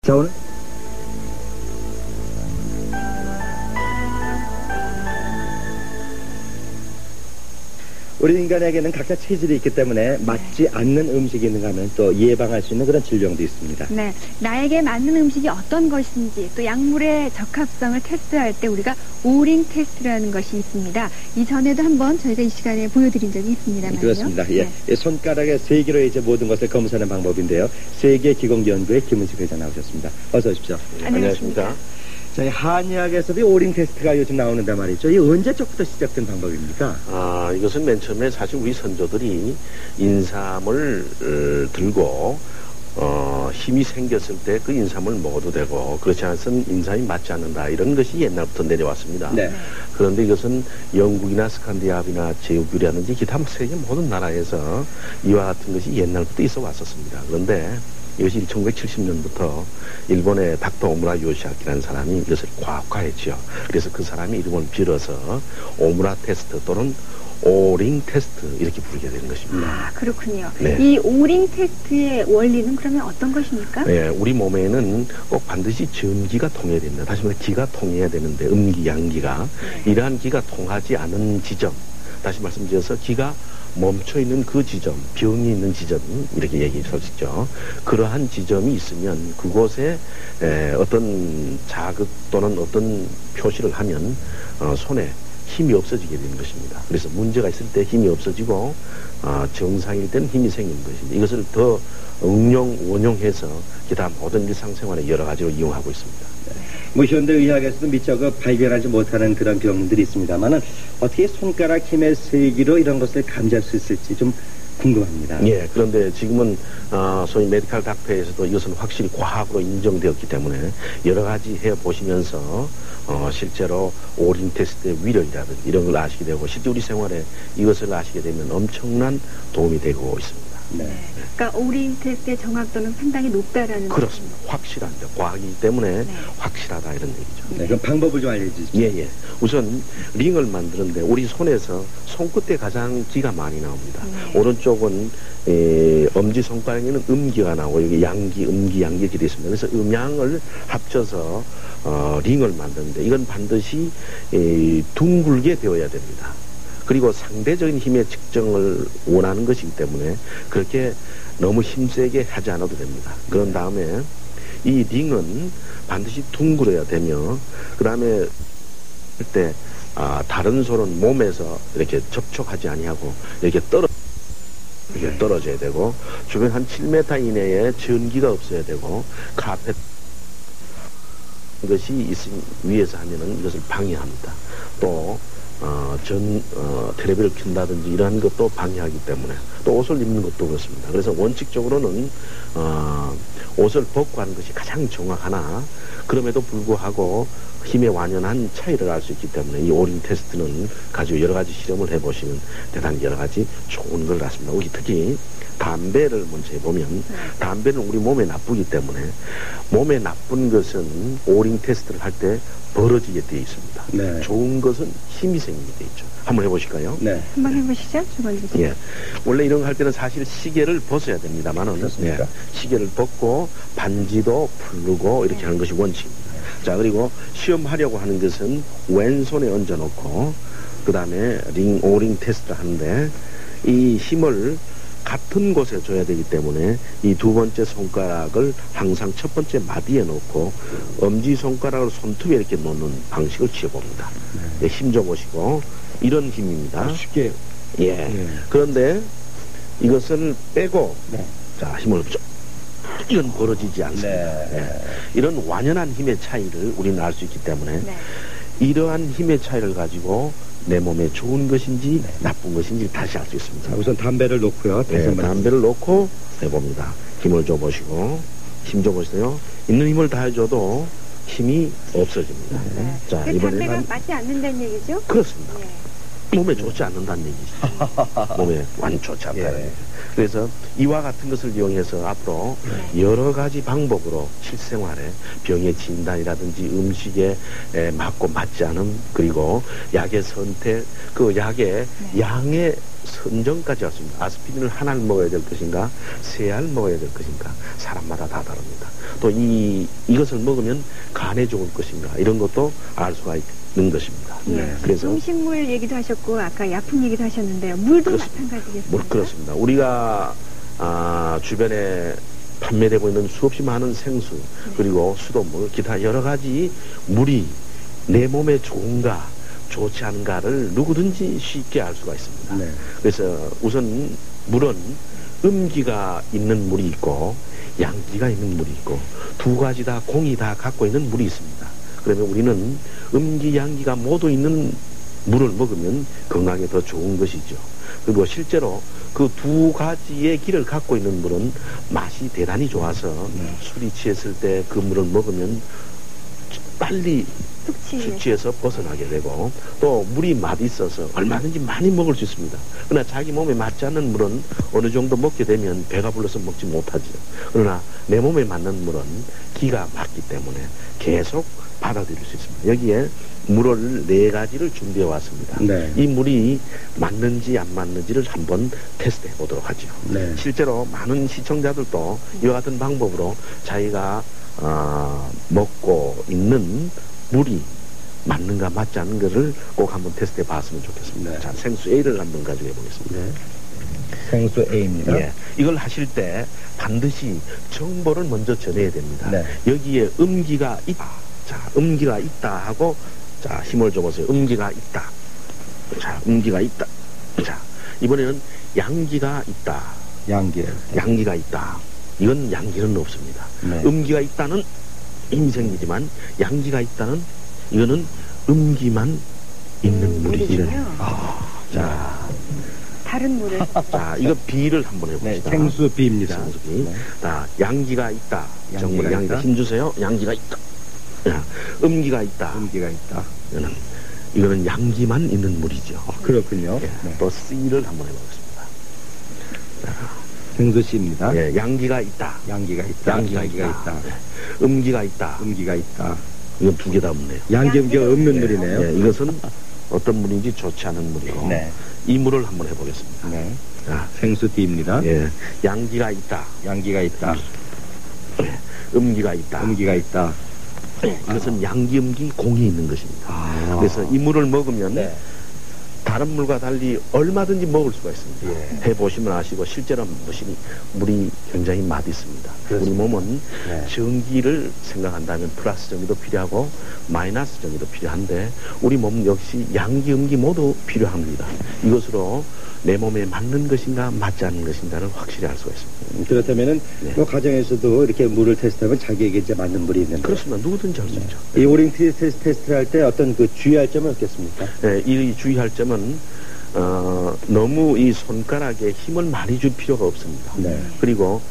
자, 오늘 우리 인간에게는 각자 체질이 있기 때문에 맞지 않는 음식이 있는가 하면 또 예방할 수 있는 그런 질병도 있습니다. 네, 나에게 맞는 음식이 어떤 것인지 또 약물의 적합성을 테스트할 때 우리가 오링 테스트라는 것이 있습니다. 이전에도 한번 저희가 이 시간에 보여드린 적이 있습니다만요. 그렇습니다. 예. 손가락의 세기로 이제 모든 것을 검사하는 방법인데요. 세계기공연구의 김은식 회장 나오셨습니다. 어서 오십시오. 안녕하십니까. 저희 한의학에서도 이 오링 테스트가 요즘 나오는데 말이죠. 이 언제적부터 시작된 방법입니까? 이것은 맨 처음에 사실 우리 선조들이 인삼을 들고 힘이 생겼을 때 그 인삼을 먹어도 되고 그렇지 않으면 인삼이 맞지 않는다 이런 것이 옛날부터 내려왔습니다. 네. 그런데 이것은 영국이나 스칸디나비아 제국이라든지 기타 세계 모든 나라에서 이와 같은 것이 옛날부터 있어 왔었습니다. 그런데 이것이 1970년부터 일본의 닥터 오무라 요시아키라는 사람이 이것을 과학화했죠. 그래서 그 사람이 이름을 빌어서 오무라 테스트 또는 오링 테스트 이렇게 부르게 된 것입니다. 아, 그렇군요. 네. 이 오링 테스트의 원리는 그러면 어떤 것입니까? 네, 우리 몸에는 꼭 반드시 전기가 통해야 됩니다. 다시 말해 기가 통해야 되는데 음기, 양기가 이러한 기가 통하지 않은 지점, 다시 말씀드려서 기가 멈춰있는 그 지점, 병이 있는 지점 이렇게 얘기할 수 있죠. 그러한 지점이 있으면 그곳에 어떤 자극 또는 어떤 표시를 하면 손에 힘이 없어지게 되는 것입니다. 그래서 문제가 있을 때 힘이 없어지고 정상일 때는 힘이 생기는 것입니다. 이것을 더 원용해서 기타 모든 일상생활에 여러 가지로 이용하고 있습니다. 뭐 현대의학에서도 미처 발견하지 못하는 그런 병들이 있습니다만은 어떻게 손가락 힘의 세기로 이런 것을 감지할 수 있을지 좀 궁금합니다. 예, 그런데 지금은 소위 메디컬 닥터에서도 이것은 확실히 과학으로 인정되었기 때문에 여러 가지 해보시면서 실제로 오링 테스트의 위력이라든지 이런 걸 아시게 되고 실제 우리 생활에 이것을 아시게 되면 엄청난 도움이 되고 있습니다. 네. 그러니까 오링 테스트의 정확도는 상당히 높다라는 그렇습니다. 확실합니다. 과학이기 때문에 네. 확실하다 이런 얘기죠. 네, 그럼 방법을 좀 알려주십시오. 예. 우선 링을 만드는데 우리 손에서 손끝에 가장 기가 많이 나옵니다. 오른쪽은 엄지손가락에는 음기가 나오고 여기 양기, 음기, 양기 이렇게 되어 있습니다. 그래서 음양을 합쳐서 링을 만드는데 이건 반드시 둥글게 되어야 됩니다. 그리고 상대적인 힘의 측정을 원하는 것이기 때문에 그렇게 너무 힘세게 하지 않아도 됩니다. 그런 다음에 이 링은 반드시 둥글어야 되며 그 다음에 때 다른 손은 몸에서 이렇게 접촉하지 아니하고 이렇게 떨어져야 되고 주변 한 7m 이내에 전기가 없어야 되고 카펫 것이 위에서 하면은 이것을 방해합니다. 또 텔레비를 켠다든지 이러한 것도 방해하기 때문에 또 옷을 입는 것도 그렇습니다. 그래서 원칙적으로는 옷을 벗고 하는 것이 가장 정확하나 그럼에도 불구하고 힘의 완연한 차이를 알 수 있기 때문에 이 오링 테스트는 가지고 여러 가지 실험을 해보시면 대단히 여러 가지 좋은 걸 같습니다. 우리 특히 담배를 먼저 해보면 담배는 우리 몸에 나쁘기 때문에 몸에 나쁜 것은 오링 테스트를 할 때 벌어지게 되어 있습니다. 네. 좋은 것은 힘이 생기게 되어 있죠. 한번 해보실까요? 네. 한번 해보시죠. 주관님. 예. 원래 이런 거 할 때는 사실 시계를 벗어야 됩니다만은 그렇습니까? 시계를 벗고 반지도 풀르고 이렇게 하는 것이 원칙입니다. 자, 그리고 시험하려고 하는 것은 왼손에 얹어놓고 그 다음에 오링 테스트를 하는데 이 힘을 같은 곳에 줘야 되기 때문에 이 두 번째 손가락을 항상 첫 번째 마디에 놓고 엄지손가락을 손톱에 이렇게 놓는 방식을 취해봅니다. 네, 힘 줘보시고 이런 힘입니다. 쉽게. 예. 그런데 이것을 빼고 네. 자, 힘을 좀 이건 벌어지지 않습니다. 네. 이런 완연한 힘의 차이를 우리는 알 수 있기 때문에 이러한 힘의 차이를 가지고 내 몸에 좋은 것인지 나쁜 것인지 다시 알 수 있습니다. 자, 우선 담배를 놓고요. 다시 한번 담배를 놓고 해봅니다. 힘을 줘보시고 힘 줘보세요. 있는 힘을 다 해줘도 힘이 없어집니다. 자, 그 이번에는 담배가 맞지 않는다는 얘기죠? 그렇습니다. 몸에 좋지 않는다는 얘기죠. 몸에 완전 좋지 않다는 예. 얘기죠. 그래서 이와 같은 것을 이용해서 앞으로 여러 가지 방법으로 실생활에 병의 진단이라든지 음식에 맞고 맞지 않음, 그리고 약의 선택, 그 약의 양의 선정까지 왔습니다. 아스피린을 하나를 먹어야 될 것인가, 세 알 먹어야 될 것인가, 사람마다 다 다릅니다. 또 이것을 먹으면 간에 좋을 것인가, 이런 것도 알 수가 있는 것입니다. 예. 그래서 음식물 얘기도 하셨고 아까 약품 얘기도 하셨는데요. 물도 그렇습니다. 마찬가지겠습니까? 그렇습니다. 우리가 주변에 판매되고 있는 수없이 많은 생수, 그리고 수돗물, 기타 여러 가지 물이 내 몸에 좋은가 좋지 않은가를 누구든지 쉽게 알 수가 있습니다. 네. 그래서 우선 물은 음기가 있는 물이 있고 양기가 있는 물이 있고 두 가지 다 공이 다 갖고 있는 물이 있습니다. 그러면 우리는 음기 양기가 모두 있는 물을 먹으면 건강에 더 좋은 것이죠. 그리고 실제로 그 두 가지의 기를 갖고 있는 물은 맛이 대단히 좋아서 술이 취했을 때 그 물을 먹으면 빨리 숙취에서 벗어나게 되고, 또 물이 맛있어서 얼마든지 많이 먹을 수 있습니다. 그러나 자기 몸에 맞지 않는 물은 어느 정도 먹게 되면 배가 불러서 먹지 못하죠. 그러나 내 몸에 맞는 물은 기가 맞기 때문에 계속 받아들일 수 있습니다. 여기에 물을 4가지를 준비해 왔습니다. 네. 이 물이 맞는지 안 맞는지를 한번 테스트해 보도록 하죠. 네. 실제로 많은 시청자들도 이와 같은 방법으로 자기가 먹고 있는 물이 맞는가 맞지 않는가를 꼭 한번 테스트해 봤으면 좋겠습니다. 네. 자, 생수 A를 한번 가지고 해보겠습니다. 네. 생수 A입니다. 예, 이걸 하실 때 반드시 정보를 먼저 전해야 됩니다. 네. 여기에 음기가 있다. 자, 음기가 있다 하고, 자, 힘을 줘보세요. 음기가 있다. 자, 음기가 있다. 자, 이번에는 양기가 있다. 양기가 있다. 이건 양기는 없습니다. 네. 음기가 있다는 힘이 생기지만 양기가 있다는 이거는 음기만 있는 물이죠. 자, 다른 물을. 자, 이거 B를 한번 네, 해봅시다. 생수 B입니다. 생수 B. 네. 자, 양기가 있다. 양기가 정말 양기가 있다. 힘주세요. 양기가 있다. 자, 음기가 있다. 음기가 있다. 이거는 양기만 있는 물이죠. 그렇군요. 예, 네. 또 C를 한번 해보겠습니다. 생수 C입니다. 예, 양기가 있다. 양기가 있다. 양기가 있다. 예, 음기가 있다. 음기가 있다. 이건 2개 다 없네요. 양기 음기가 없는 예, 물이네요. 예, 이것은 어떤 물인지 좋지 않은 물이고, 네. 이 물을 한번 해보겠습니다. 네. 자, 생수 D입니다. 예, 양기가 있다. 양기가 있다. 예, 음기가 있다. 음기가 있다. 이것은 양기, 음기, 공이 있는 것입니다. 아. 그래서 이 물을 먹으면 네. 다른 물과 달리 얼마든지 먹을 수가 있습니다. 예. 해보시면 아시고 실제로 물이 굉장히 맛있습니다. 그렇습니다. 우리 몸은 네. 전기를 생각한다면 플러스 전기도 필요하고 마이너스 전기도 필요한데 우리 몸 역시 양기, 음기 모두 필요합니다. 이것으로 내 몸에 맞는 것인가 맞지 않는 것인가를 확실히 알 수가 있습니다. 그렇다면은 네. 뭐 가정에서도 이렇게 물을 테스트하면 자기에게 이제 맞는 물이 있는데 그렇습니다. 누구든지 할 수 있죠. 이 오링 테스트를 할 때 어떤 그 주의할 점은 없겠습니까? 네, 이 주의할 점은 너무 이 손가락에 힘을 많이 줄 필요가 없습니다. 네. 그리고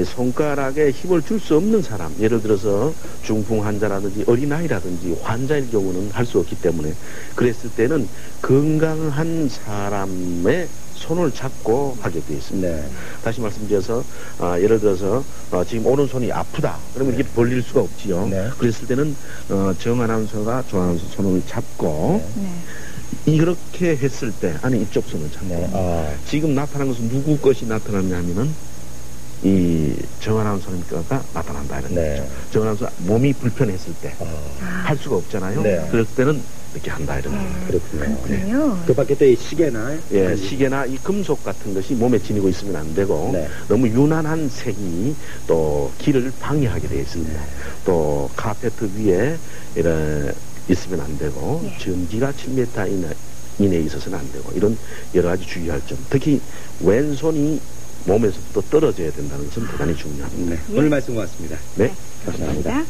손가락에 힘을 줄 수 없는 사람, 예를 들어서 중풍 환자라든지 어린아이라든지 환자일 경우는 할 수 없기 때문에 그랬을 때는 건강한 사람의 손을 잡고 하게 되어 있습니다. 네. 다시 말씀드려서 예를 들어서 지금 오른손이 아프다 그러면 이렇게 벌릴 수가 없지요. 네. 그랬을 때는 정 아나운서가 조 아나운서 손을 잡고 네. 이렇게 했을 때 아니 이쪽 손을 잡고 네. 지금 나타난 것은 누구 것이 나타났냐면은 이 정 아나운서가 나타난다 이런 네. 거죠. 정 아나운서 몸이 불편했을 때 할 수가 없잖아요. 네. 그럴 때는 이렇게 한다 이런 거죠. 그렇군요. 그렇군요. 그 밖에 또 이 시계나 예, 시계나 이 금속 같은 것이 몸에 지니고 있으면 안 되고 네. 너무 유난한 색이 또 길을 방해하게 되어 있습니다. 네. 또 카페트 위에 이래 있으면 안 되고 예. 전기가 7m 이내에 있어서는 안 되고 이런 여러 가지 주의할 점. 특히 왼손이 몸에서부터 떨어져야 된다는 것은 대단히 중요합니다. 네. 오늘 말씀 고맙습니다. 네, 감사합니다.